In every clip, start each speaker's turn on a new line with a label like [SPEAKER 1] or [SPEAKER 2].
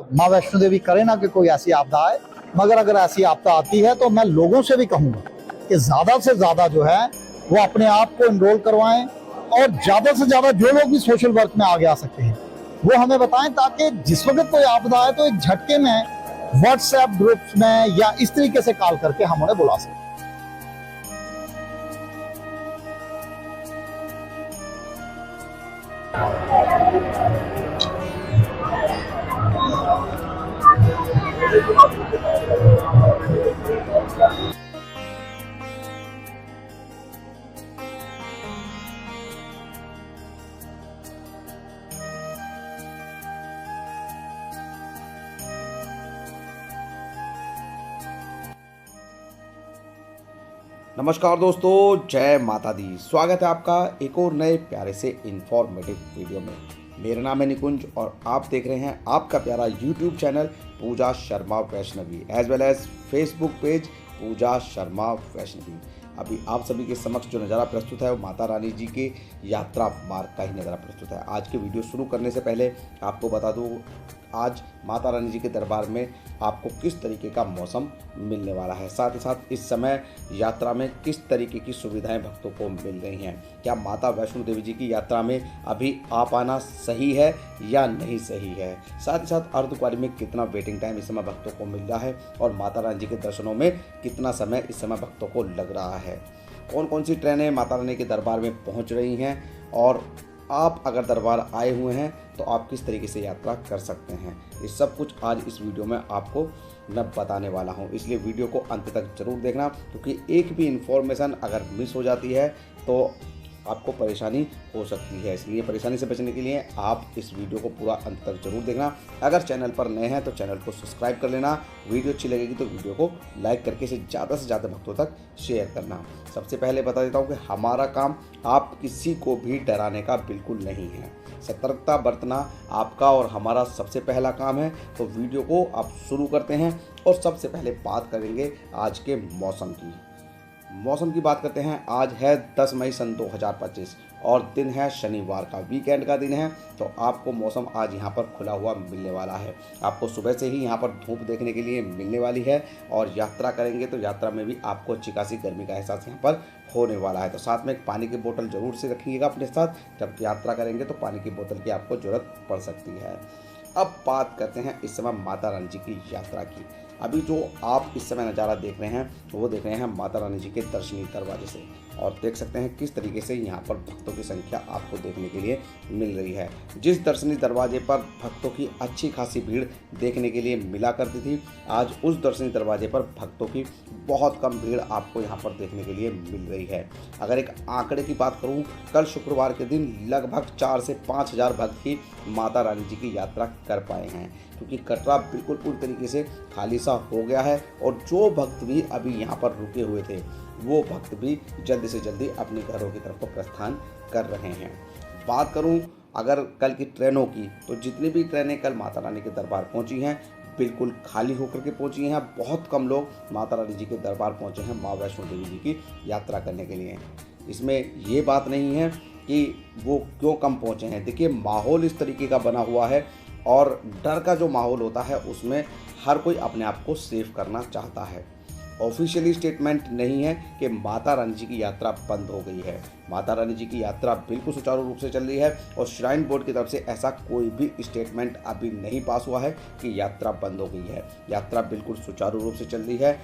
[SPEAKER 1] माँ वैष्णो देवी करे ना कि कोई ऐसी आपदा आए, मगर अगर ऐसी आपदा आती है तो मैं लोगों से भी कहूँगा कि ज़्यादा से ज़्यादा जो है वो अपने आप को इनरोल करवाएं और ज़्यादा से ज़्यादा जो लोग भी सोशल वर्क में आगे आ सकते हैं वो हमें बताएं, ताकि जिस वक्त कोई आपदा आए तो एक झटके में व्हाट्सएप ग्रुप्स में या इस तरीके से कॉल करके हम उन्हें बुला सकें।
[SPEAKER 2] नमस्कार दोस्तों, जय माता दी। स्वागत है आपका एक और नए प्यारे से इंफॉर्मेटिव वीडियो में। मेरा नाम है निकुंज और आप देख रहे हैं आपका प्यारा YouTube channel Pooja Sharma Vaishnavi as well as Facebook page Pooja Sharma Vaishnavi. अभी आप सभी के समक्ष जो नज़ारा प्रस्तुत है वो माता रानी जी के यात्रा मार्ग का ही नज़ारा प्रस्तुत है। आज के वीडियो शुरू करने से पहले आपको बता दूँ आज माता रानी जी के दरबार में आपको किस तरीके का मौसम मिलने वाला है, साथ ही साथ इस समय यात्रा में किस तरीके की सुविधाएं भक्तों को मिल रही हैं। क्या माता वैष्णो देवी जी की यात्रा में अभी आ पाना सही है या नहीं सही है, साथ ही साथ अर्धकुंवारी में कितना वेटिंग टाइम इस समय भक्तों को मिल रहा है और माता रानी जी के दर्शनों में कितना समय इस समय भक्तों को लग रहा है, कौन कौन सी ट्रेनें माता रानी के दरबार में पहुँच रही हैं और आप अगर दरबार आए हुए हैं तो आप किस तरीके से यात्रा कर सकते हैं। ये सब कुछ आज इस वीडियो में आपको मैं बताने वाला हूं, इसलिए वीडियो को अंत तक जरूर देखना, क्योंकि एक भी इन्फॉर्मेशन अगर मिस हो जाती है तो आपको परेशानी हो सकती है। इसलिए परेशानी से बचने के लिए आप इस वीडियो को पूरा अंत तक जरूर देखना। अगर चैनल पर नए हैं तो चैनल को सब्सक्राइब कर लेना, वीडियो अच्छी लगेगी तो वीडियो को लाइक करके इसे ज़्यादा से ज़्यादा भक्तों तक शेयर करना। सबसे पहले बता देता हूँ कि हमारा काम आप किसी को भी डराने का बिल्कुल नहीं है। सतर्कता बरतना आपका और हमारा सबसे पहला काम है। तो वीडियो को आप शुरू करते हैं और सबसे पहले बात करेंगे आज के मौसम की। मौसम की बात करते हैं। आज है 10 मई सन 2025 और दिन है शनिवार का, वीकेंड का दिन है। तो आपको मौसम आज यहाँ पर खुला हुआ मिलने वाला है। आपको सुबह से ही यहाँ पर धूप देखने के लिए मिलने वाली है और यात्रा करेंगे तो यात्रा में भी आपको अच्छी खासी गर्मी का एहसास यहाँ पर होने वाला है। तो साथ में एक पानी की बोतल ज़रूर से रखिएगा अपने साथ, जब यात्रा करेंगे तो पानी की बोतल की आपको ज़रूरत पड़ सकती है। अब बात करते हैं इस समय माता रानी जी की यात्रा की। अभी जो आप इस समय नज़ारा देख रहे हैं वो देख रहे हैं माता रानी जी के दर्शनी दरवाजे से, और देख सकते हैं किस तरीके से यहाँ पर भक्तों की संख्या आपको देखने के लिए मिल रही है। जिस दर्शनी दरवाजे पर भक्तों की अच्छी खासी भीड़ देखने के लिए मिला करती थी, आज उस दर्शनी दरवाजे पर भक्तों की बहुत कम भीड़ आपको यहाँ पर देखने के लिए मिल रही है। अगर एक आंकड़े की बात करूँ, कल शुक्रवार के दिन लगभग 4 से 5 हज़ार भक्त ही माता रानी जी की यात्रा कर पाए हैं, क्योंकि कटरा बिल्कुल पूरी तरीके से खाली सा हो गया है और जो भक्त भी अभी यहाँ पर रुके हुए थे वो भक्त भी जल्दी से जल्दी अपने घरों की तरफ प्रस्थान कर रहे हैं। बात करूं अगर कल की ट्रेनों की, तो जितनी भी ट्रेनें कल माता रानी के दरबार पहुंची हैं बिल्कुल खाली होकर के पहुंची हैं। बहुत कम लोग माता रानी जी के दरबार पहुंचे हैं माँ वैष्णो देवी जी की यात्रा करने के लिए। इसमें ये बात नहीं है कि वो क्यों कम पहुंचे हैं। देखिए, माहौल इस तरीके का बना हुआ है और डर का जो माहौल होता है उसमें हर कोई अपने आप को सेफ करना चाहता है। ऑफिशियली स्टेटमेंट नहीं है कि माता रानी जी की यात्रा बंद हो गई है। माता रानी जी की यात्रा बिल्कुल सुचारू रूप से चल रही है और श्राइन बोर्ड की तरफ से ऐसा कोई भी स्टेटमेंट अभी नहीं पास हुआ है कि यात्रा बंद हो गई है। यात्रा बिल्कुल सुचारू रूप से चल रही है।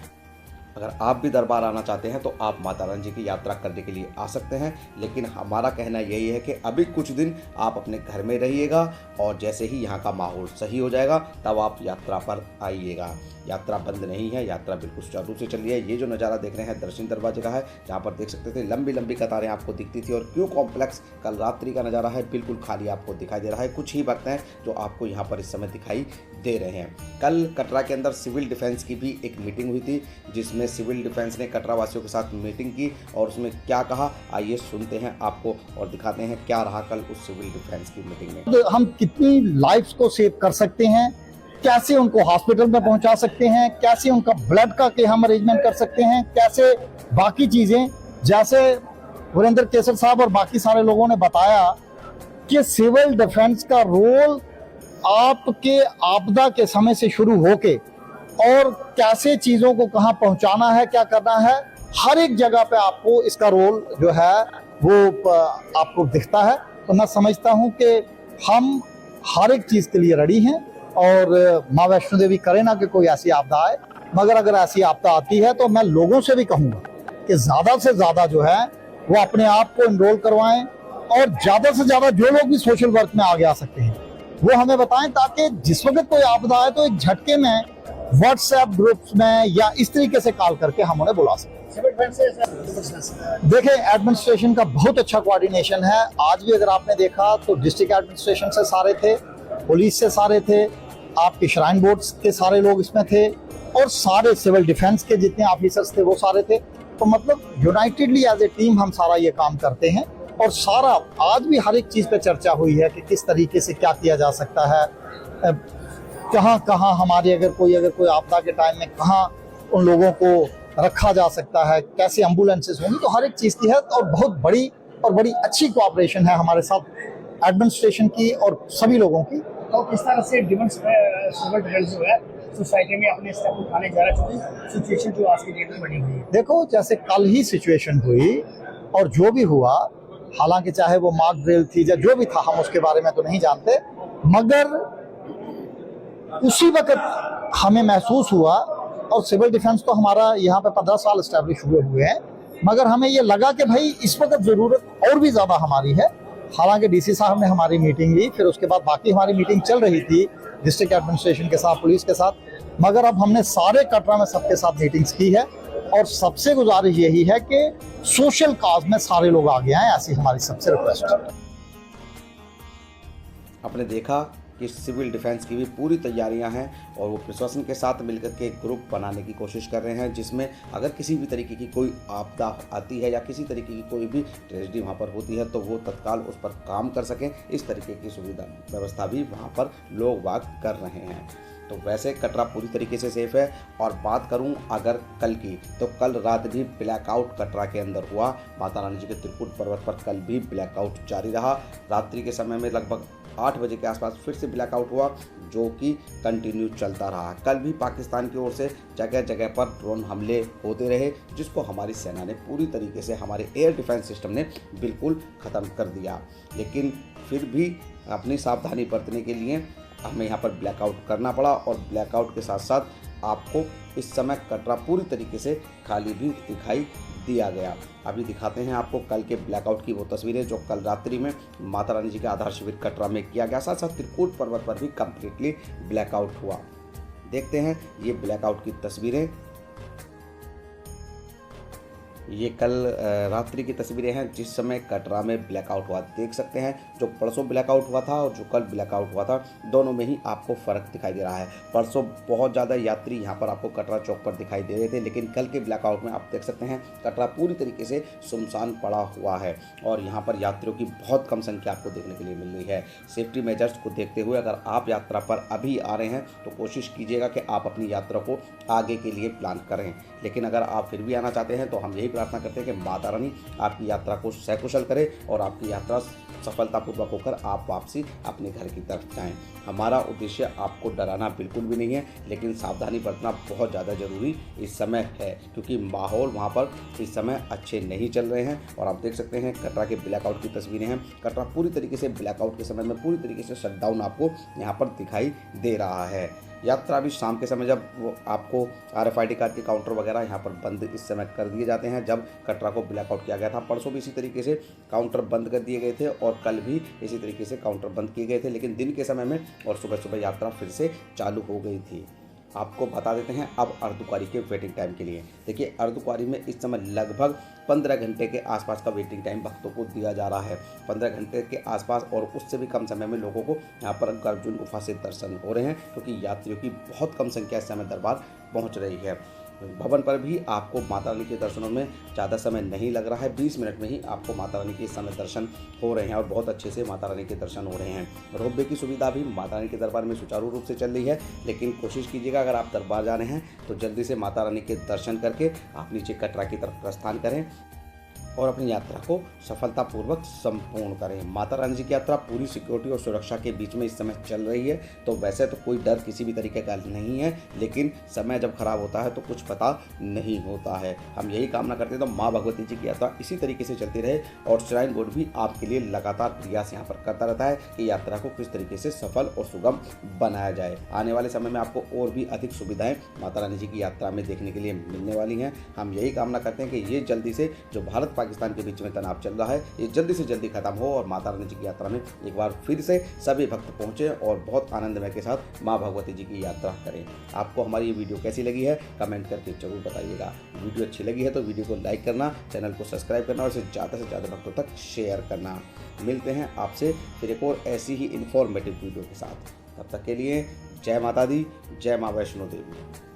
[SPEAKER 2] अगर आप भी दरबार आना चाहते हैं तो आप माता रानी जी की यात्रा करने के लिए आ सकते हैं, लेकिन हमारा कहना यही है कि अभी कुछ दिन आप अपने घर में रहिएगा और जैसे ही यहाँ का माहौल सही हो जाएगा तब आप यात्रा पर आइएगा। यात्रा बंद नहीं है, यात्रा बिल्कुल सुचारू रूप से चल रही है। ये जो नज़ारा देख रहे हैं दर्शन दरवाजे का है, जहाँ पर देख सकते थे लंबी लंबी कतारें आपको दिखती थी और क्यू कॉम्प्लेक्स कल रात्रि का नज़ारा है, बिल्कुल खाली आपको दिखाई दे रहा है। कुछ ही भक्त हैं जो आपको यहाँ पर इस समय दिखाई दे रहे हैं। कल कटरा के अंदर सिविल डिफेंस की भी एक मीटिंग हुई थी, जिसमें सिविल डिफेंस ने कटरा वासियों के साथ मीटिंग की और उसमें क्या कहा आइए सुनते हैं आपको और दिखाते हैं क्या रहा कल उस सिविल डिफेंस की मीटिंग में।
[SPEAKER 1] हम कितनी लाइफ्स को सेव कर सकते हैं, कैसे उनको हॉस्पिटल में पहुंचा सकते हैं, कैसे उनका ब्लड का के हम अरेंजमेंट कर सकते हैं, कैसे बाकी चीजें, जैसे वीरेंद्र केसर साहब और बाकी सारे लोगों ने बताया कि सिविल डिफेंस का रोल आपके आपदा के समय से शुरू होके और कैसे चीजों को कहां पहुंचाना है, क्या करना है, हर एक जगह पे आपको इसका रोल जो है वो आपको दिखता है। तो मैं समझता हूं कि हम हर एक चीज के लिए रेडी हैं और माँ वैष्णो देवी करे ना कि कोई ऐसी आपदा आए, मगर अगर ऐसी आपदा आती है तो मैं लोगों से भी कहूंगा कि ज्यादा से ज्यादा जो है वो अपने आप को इनरोल करवाएं और ज्यादा से ज्यादा जो लोग भी सोशल वर्क में आगे आ सकते हैं वो हमें बताएं, ताकि जिस वक्त कोई आपदा आए तो एक झटके में व्हाट्सएप ग्रुप्स में या इस तरीके से कॉल करके हम उन्हें बुला सकें। देखिए, एडमिनिस्ट्रेशन का बहुत अच्छा कोऑर्डिनेशन है। आज भी अगर आपने देखा तो डिस्ट्रिक्ट एडमिनिस्ट्रेशन से सारे थे, पुलिस से सारे थे, आपके श्राइन बोर्ड्स के सारे लोग इसमें थे और सारे सिविल डिफेंस के जितने ऑफिसर्स थे वो सारे थे। तो मतलब यूनाइटेडली एज ए टीम हम सारा ये काम करते हैं और सारा आज भी हर एक चीज़ पे चर्चा हुई है कि किस तरीके से क्या किया जा सकता है, कहाँ कहाँ हमारे अगर कोई आपदा के टाइम में कहाँ उन लोगों को रखा जा सकता है, कैसे एम्बुलेंसेस होंगी, तो हर एक चीज़ की है और बहुत बड़ी अच्छी कोऑपरेशन है हमारे साथ एडमिनिस्ट्रेशन की और सभी लोगों की।
[SPEAKER 3] तो किस तरह से सिविल डिफेंस जो है सोसाइटी में अपने स्टेप उठाने जा रहा है, सिचुएशन जो आज की डेट में बनी हुई है।
[SPEAKER 1] देखो, जैसे कल ही सिचुएशन हुई और जो भी हुआ, हालांकि चाहे वो मॉक ड्रिल थी या जो भी था, हम उसके बारे में तो नहीं जानते, मगर उसी वक्त हमें महसूस हुआ और सिविल डिफेंस तो हमारा यहाँ पे 15 साल एस्टेब्लिश हुए हैं, मगर हमें ये लगा कि भाई इस वक्त ज़रूरत और भी ज़्यादा हमारी है। हालांकि डीसी साहब ने हमारी मीटिंग ली, फिर उसके बाद बाकी हमारी मीटिंग चल रही थी डिस्ट्रिक्ट एडमिनिस्ट्रेशन के साथ, पुलिस के साथ, मगर अब हमने सारे कटरा में सबके साथ मीटिंग्स की है और सबसे गुजारिश यही है कि सोशल काज में सारे लोग आगे आएं, ऐसी हमारी सबसे रिक्वेस्ट है।
[SPEAKER 2] आपने देखा कि सिविल डिफेंस की भी पूरी तैयारियां हैं और वो प्रशासन के साथ मिलकर के ग्रुप बनाने की कोशिश कर रहे हैं, जिसमें अगर किसी भी तरीके की कोई आपदा आती है या किसी तरीके की कोई भी ट्रेजेडी वहाँ पर होती है तो वो तत्काल उस पर काम कर सकें, इस तरीके की सुविधा व्यवस्था भी वहाँ पर लोग वाग कर रहे हैं। तो वैसे कटरा पूरी तरीके से सेफ है। और बात करूं अगर कल की, तो कल रात भी ब्लैकआउट कटरा के अंदर हुआ। माता रानी जी के त्रिकुट पर्वत पर कल भी ब्लैकआउट जारी रहा। रात्रि के समय में लगभग 8 बजे के आसपास फिर से ब्लैकआउट हुआ, जो कि कंटिन्यू चलता रहा। कल भी पाकिस्तान की ओर से जगह जगह पर ड्रोन हमले होते रहे, जिसको हमारी सेना ने पूरी तरीके से, हमारे एयर डिफेंस सिस्टम ने बिल्कुल ख़त्म कर दिया। लेकिन फिर भी अपनी सावधानी बरतने के लिए हमें यहाँ पर ब्लैकआउट करना पड़ा और ब्लैकआउट के साथ साथ आपको इस समय कटरा पूरी तरीके से खाली भी दिखाई दिया गया। अभी दिखाते हैं आपको कल के ब्लैकआउट की वो तस्वीरें जो कल रात्रि में माता रानी जी के आधार शिविर कटरा में किया गया। साथ साथ त्रिकुट पर्वत पर भी कंप्लीटली ब्लैकआउट हुआ। देखते हैं ये ब्लैकआउट की तस्वीरें। ये कल रात्रि की तस्वीरें हैं जिस समय कटरा में ब्लैकआउट हुआ। देख सकते हैं जो परसों ब्लैकआउट हुआ था और जो कल ब्लैकआउट हुआ था, दोनों में ही आपको फ़र्क दिखाई दे रहा है। परसों बहुत ज़्यादा यात्री यहाँ पर आपको कटरा चौक पर दिखाई दे रहे थे, लेकिन कल के ब्लैकआउट में आप देख सकते हैं कटरा पूरी तरीके से सुनसान पड़ा हुआ है और यहाँ पर यात्रियों की बहुत कम संख्या आपको देखने के लिए मिल रही है। सेफ्टी मेजर्स को देखते हुए अगर आप यात्रा पर अभी आ रहे हैं तो कोशिश कीजिएगा कि आप अपनी यात्रा को आगे के लिए प्लान करें। लेकिन अगर आप फिर भी आना चाहते हैं तो हम यही प्रार्थना करते हैं कि माता रानी आपकी यात्रा को सकुशल करे और आपकी यात्रा सफलतापूर्वक होकर आप वापसी अपने घर की तरफ जाएं। हमारा उद्देश्य आपको डराना बिल्कुल भी नहीं है, लेकिन सावधानी बरतना बहुत ज़्यादा ज़रूरी इस समय है, क्योंकि माहौल वहाँ पर इस समय अच्छे नहीं चल रहे हैं। और आप देख सकते हैं कटरा के ब्लैकआउट की तस्वीरें हैं। कटरा पूरी तरीके से ब्लैकआउट के समय में पूरी तरीके से शटडाउन आपको यहाँ पर दिखाई दे रहा है। यात्रा भी शाम के समय जब वो आपको RFID कार्ड के काउंटर वगैरह यहाँ पर बंद इस समय कर दिए जाते हैं। जब कटरा को ब्लैकआउट किया गया था, परसों भी इसी तरीके से काउंटर बंद कर दिए गए थे और कल भी इसी तरीके से काउंटर बंद किए गए थे, लेकिन दिन के समय में और सुबह सुबह यात्रा फिर से चालू हो गई थी। आपको बता देते हैं अब अर्धकुंवारी के वेटिंग टाइम के लिए। देखिए, अर्धकुंवारी में इस समय लगभग 15 घंटे के आसपास का वेटिंग टाइम भक्तों को दिया जा रहा है। 15 घंटे के आसपास और उससे भी कम समय में लोगों को यहाँ पर गर्जुन गुफा से दर्शन हो रहे हैं, क्योंकि यात्रियों की बहुत कम संख्या इस समय दरबार पहुँच रही है। भवन पर भी आपको माता रानी के दर्शनों में ज़्यादा समय नहीं लग रहा है। 20 मिनट में ही आपको माता रानी के इस समय दर्शन हो रहे हैं और बहुत अच्छे से माता रानी के दर्शन हो रहे हैं। रोपवे की सुविधा भी माता रानी के दरबार में सुचारू रूप से चल रही है, लेकिन कोशिश कीजिएगा अगर आप दरबार जा रहे हैं तो जल्दी से माता रानी के दर्शन करके आप नीचे कटरा की तरफ प्रस्थान करें। और अपनी यात्रा को सफलतापूर्वक संपूर्ण करें। माता रानी जी की यात्रा पूरी सिक्योरिटी और सुरक्षा के बीच में इस समय चल रही है, तो वैसे तो कोई डर किसी भी तरीके का नहीं है, लेकिन समय जब खराब होता है तो कुछ पता नहीं होता है। हम यही कामना करते हैं तो माँ भगवती जी की यात्रा इसी तरीके से चलती रहे और श्राइन बोर्ड भी आपके लिए लगातार प्रयास यहाँ पर करता रहता है कि यात्रा को किस तरीके से सफल और सुगम बनाया जाए। आने वाले समय में आपको और भी अधिक सुविधाएं माता रानी जी की यात्रा में देखने के लिए मिलने वाली हैं। हम यही कामना करते हैं कि ये जल्दी से जो भारत पाकिस्तान के बीच में तनाव चल रहा है ये जल्दी से जल्दी खत्म हो और माता रानी जी की यात्रा में एक बार फिर से सभी भक्त पहुंचे और बहुत आनंदमय के साथ माँ भगवती जी की यात्रा करें। आपको हमारी ये वीडियो कैसी लगी है कमेंट करके जरूर बताइएगा। वीडियो अच्छी लगी है तो वीडियो को लाइक करना, चैनल को सब्सक्राइब करना और इसे ज़्यादा से ज़्यादा भक्तों तक शेयर करना। मिलते हैं आपसे फिर एक और ऐसी ही इन्फॉर्मेटिव वीडियो के साथ। तब तक के लिए जय माता दी, जय माँ वैष्णो देवी।